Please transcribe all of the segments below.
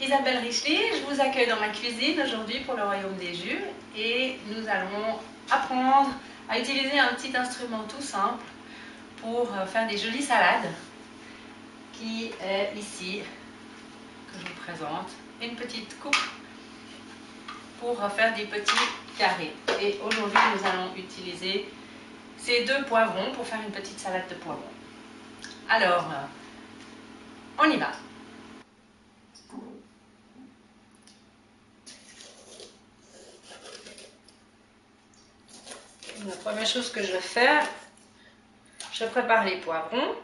Isabelle Richely, je vous accueille dans ma cuisine aujourd'hui pour le Royaume des Jus et nous allons apprendre à utiliser un petit instrument tout simple pour faire des jolies salades qui est ici, que je vous présente, une petite coupe pour faire des petits carrés. Et aujourd'hui nous allons utiliser ces deux poivrons pour faire une petite salade de poivrons. Alors, on y va. La première chose que je vais faire, je prépare les poivrons.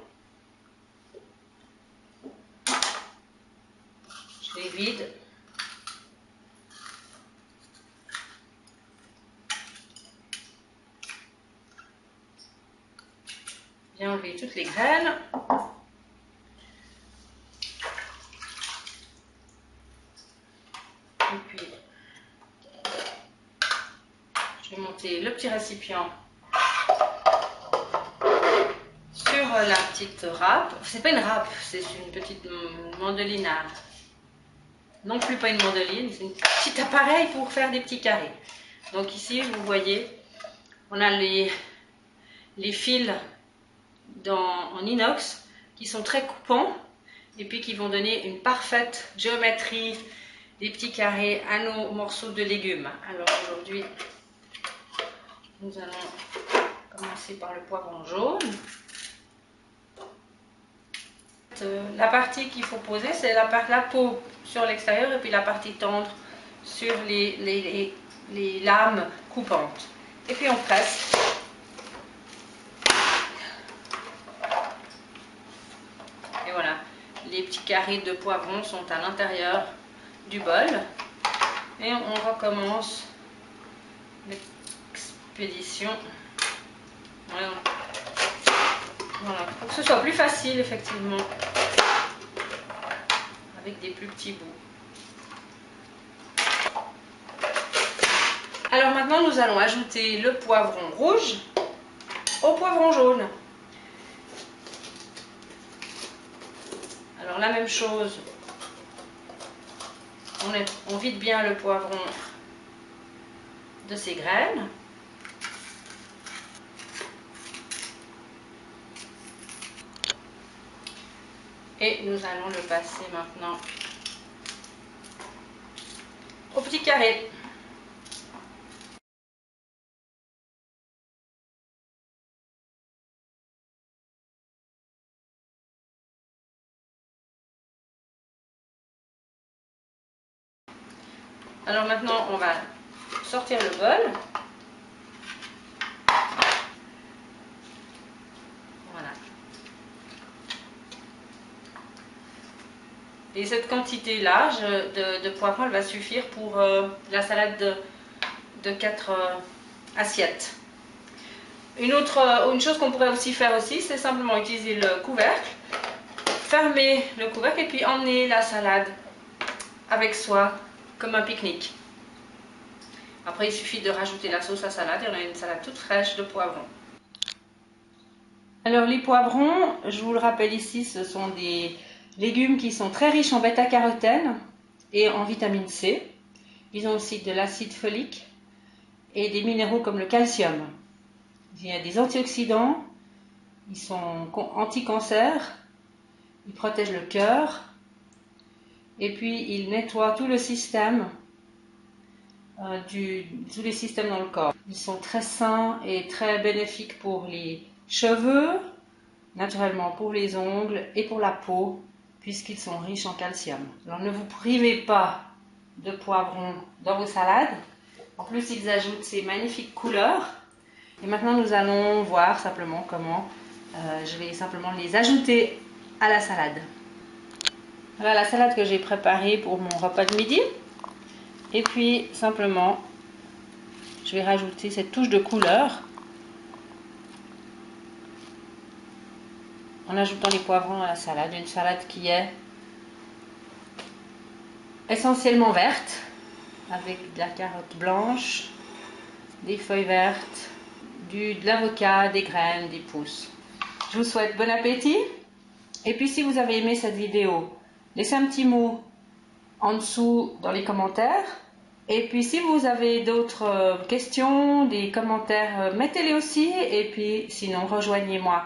Je les vide. Bien enlever toutes les graines. Et puis, je vais monter le petit récipient sur la petite râpe. C'est pas une râpe, c'est une petite mandolinade. Non plus pas une mandoline, c'est un petit appareil pour faire des petits carrés. Donc ici, vous voyez, on a les fils en inox qui sont très coupants et puis qui vont donner une parfaite géométrie des petits carrés à nos morceaux de légumes. Alors aujourd'hui, nous allons commencer par le poivron jaune. La partie qu'il faut poser, c'est la peau sur l'extérieur et puis la partie tendre sur les lames coupantes. Et puis on presse. Et voilà, les petits carrés de poivron sont à l'intérieur du bol. Et on recommence l'expédition. Voilà, pour que ce soit plus facile effectivement, avec des plus petits bouts. Alors maintenant nous allons ajouter le poivron rouge au poivron jaune. Alors la même chose, on vide bien le poivron de ses graines. Et nous allons le passer maintenant au petit carré. Alors maintenant, on va sortir le bol. Voilà. Et cette quantité-là de poivron, elle va suffire pour la salade de 4 assiettes. Une chose qu'on pourrait aussi faire aussi, c'est simplement utiliser le couvercle, fermer le couvercle et puis emmener la salade avec soi comme un pique-nique. Après, il suffit de rajouter la sauce à salade et on a une salade toute fraîche de poivrons. Alors les poivrons, je vous le rappelle ici, ce sont des légumes qui sont très riches en bêta-carotène et en vitamine C. Ils ont aussi de l'acide folique et des minéraux comme le calcium. Il y a des antioxydants, ils sont anti-cancer, ils protègent le cœur et puis ils nettoient tout le système, tous les systèmes dans le corps. Ils sont très sains et très bénéfiques pour les cheveux, naturellement pour les ongles et pour la peau, puisqu'ils sont riches en calcium. Alors ne vous privez pas de poivrons dans vos salades. En plus, ils ajoutent ces magnifiques couleurs. Et maintenant, nous allons voir simplement comment je vais simplement les ajouter à la salade. Voilà la salade que j'ai préparée pour mon repas de midi. Et puis, simplement, je vais rajouter cette touche de couleur en ajoutant les poivrons à la salade. Une salade qui est essentiellement verte, avec de la carotte blanche, des feuilles vertes, de l'avocat, des graines, des pousses. Je vous souhaite bon appétit. Et puis si vous avez aimé cette vidéo, laissez un petit mot en dessous dans les commentaires. Et puis si vous avez d'autres questions, des commentaires, mettez-les aussi. Et puis sinon, rejoignez-moi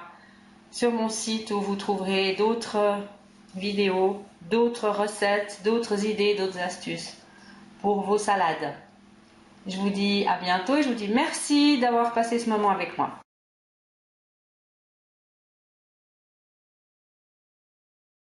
sur mon site où vous trouverez d'autres vidéos, d'autres recettes, d'autres idées, d'autres astuces pour vos salades. Je vous dis à bientôt et je vous dis merci d'avoir passé ce moment avec moi.